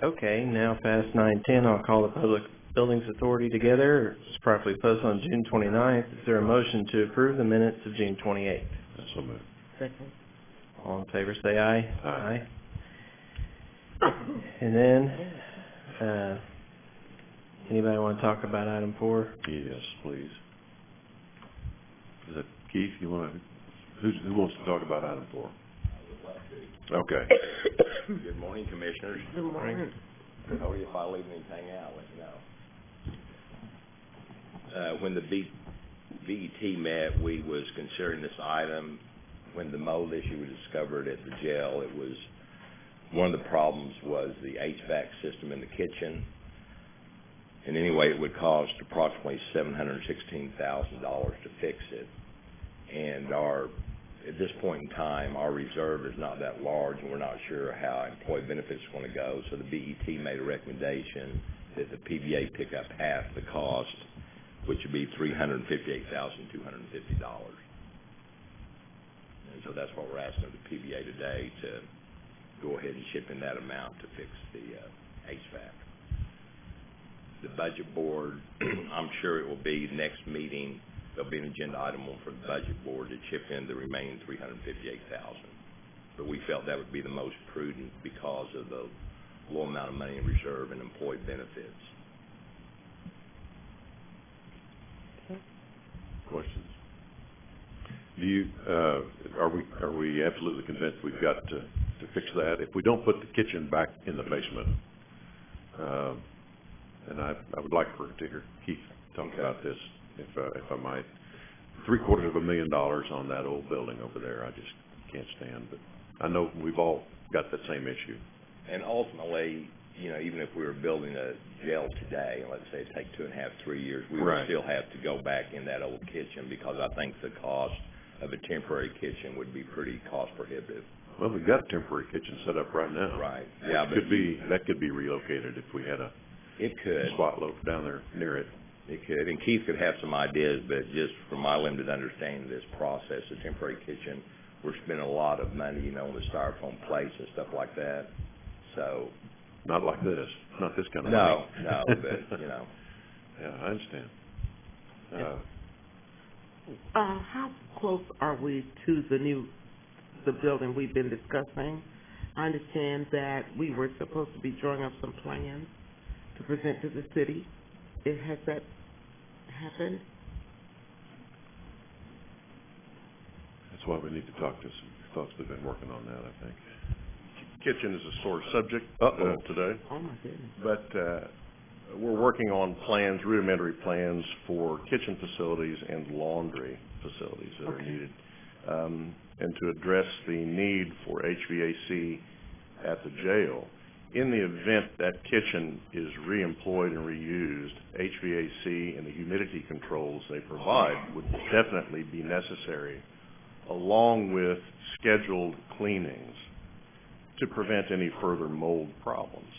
Okay, now past 9:10, I'll call the Public Buildings Authority together. It's properly posted on June 29th. Is there a motion to approve the minutes of June 28th? So moved. Second. All in favor, say aye. Aye. And then, anybody want to talk about item 4? Yes, please. Is that Keith? You want to? Who wants to talk about item 4? Okay. Good morning, Commissioners. Good morning. How are you? If I leave anything out, let me know. When the BET met, we was considering this item. When the mold issue was discovered at the jail, it was one of the problems was the HVAC system in the kitchen. And anyway, it would cost approximately $716,000 to fix it. And at this point in time, our reserve is not that large, and we're not sure how employee benefits are going to go. So the BET made a recommendation that the PBA pick up half the cost, which would be $358,250. And so that's what we're asking of the PBA today, to go ahead and chip in that amount to fix the HVAC. The budget board, I'm sure it will be next meeting. There'll be an agenda item for the budget board to chip in the remaining $358,000. But we felt that would be the most prudent because of the low amount of money in reserve and employee benefits. Questions? Do you, are we absolutely convinced we've got to fix that? If we don't put the kitchen back in the basement, and I would like to hear Keith talk about this, if I might. $750,000 on that old building over there, I just can't stand. But I know we've all got that same issue. And ultimately, you know, even if we were building a jail today, let's say it take 2.5, 3 years, we would still have to go back in that old kitchen, because I think the cost of a temporary kitchen would be pretty cost prohibitive. Well, we've got a temporary kitchen set up right now. Right. Yeah, but that could be relocated if we had a spot loaf down there near it. It could, and Keith could have some ideas, but just from my limited understanding of this process, the temporary kitchen, we're spending a lot of money, you know, on the styrofoam plates and stuff like that. So. Not like this. Not this kind of money. No, but, you know. Yeah, I understand. How close are we to the building we've been discussing? I understand that we were supposed to be drawing up some plans to present to the city. Has that happened? That's why we need to talk to some folks that have been working on that, I think. Kitchen is a sore subject today. Oh, my goodness. But we're working on plans, rudimentary plans for kitchen facilities and laundry facilities that are needed. And to address the need for HVAC at the jail, in the event that kitchen is reemployed and reused, HVAC and the humidity controls they provide would definitely be necessary, along with scheduled cleanings to prevent any further mold problems.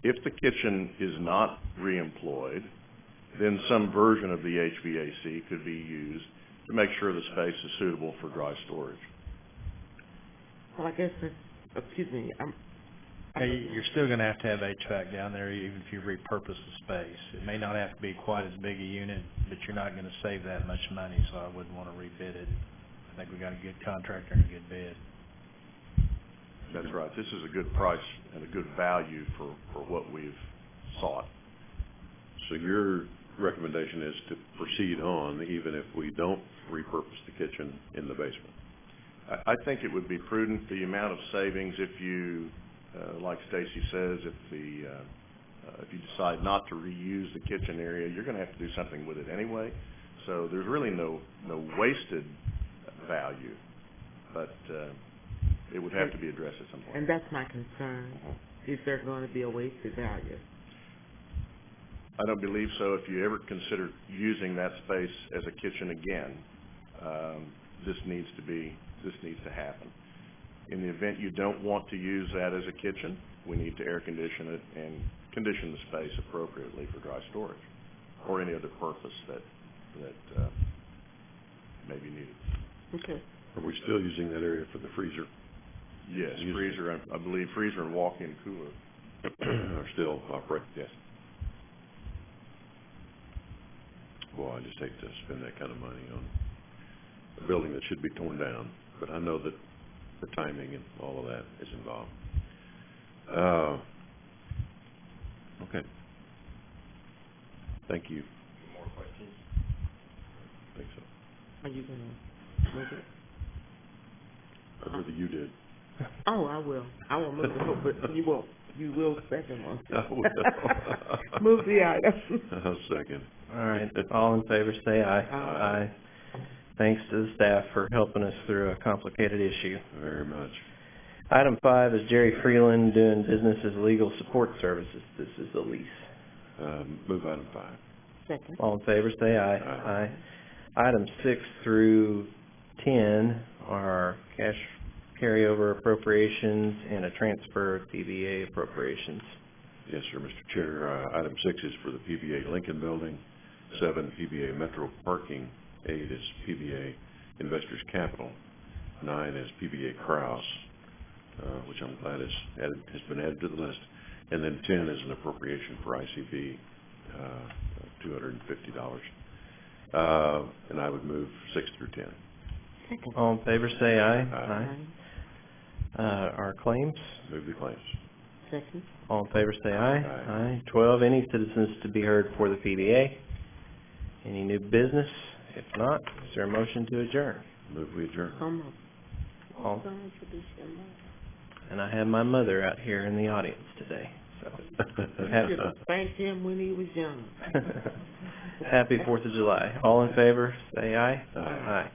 If the kitchen is not reemployed, then some version of the HVAC could be used to make sure the space is suitable for dry storage. Well, I guess, excuse me, Hey, you're still going to have HVAC down there even if you repurpose the space. It may not have to be quite as big a unit, but you're not going to save that much money, so I wouldn't want to rebid it. I think we got a good contractor and a good bid. That's right. This is a good price and a good value for what we've sought. So your recommendation is to proceed on even if we don't repurpose the kitchen in the basement? I think it would be prudent. The amount of savings, if you, like Stacy says, if you decide not to reuse the kitchen area, you're going to have to do something with it anyway. So there's really no wasted value, but it would have to be addressed at some point. And that's my concern. Is there going to be a wasted value? I don't believe so. If you ever consider using that space as a kitchen again, this needs to happen. In the event you don't want to use that as a kitchen, we need to air condition it and condition the space appropriately for dry storage or any other purpose that may be needed. Okay. Are we still using that area for the freezer? Yes, Use- freezer, I believe freezer and walk-in cooler. Are still operating, yes. Boy, I just hate to spend that kind of money on a building that should be torn down, but I know that the timing and all of that is involved. Okay. Thank you. More questions? I think so. Are you gonna move it? I'd rather you did. Oh, I will. I will move it, but you will second one. I will. Move the item. I'll second. All right, all in favor, say aye. Aye. Thanks to the staff for helping us through a complicated issue. Very much. Item 5 is Jerry Freeland doing business as legal support services. This is a lease. Move item 5. Second. All in favor, say aye. Aye. Items 6 through 10 are cash carryover appropriations and a transfer of PBA appropriations. Yes, sir, Mr. Chair. Item 6 is for the PBA Lincoln Building, 7, PBA Metro Parking, 8 is PBA Investors Capital, 9 is PBA Kraus, which I'm glad has been added to the list, and then 10 is an appropriation for ICB, $250. And I would move 6 through 10. Second. All in favor, say aye. Aye. Our claims. Move the claims. Second. All in favor, say aye. Aye. 12, any citizens to be heard for the PBA? Any new business? If not, is there a motion to adjourn? Move we adjourn. All- And I have my mother out here in the audience today, so. Should have spanked him when he was young. Happy 4th of July. All in favor, say aye. Aye. Aye.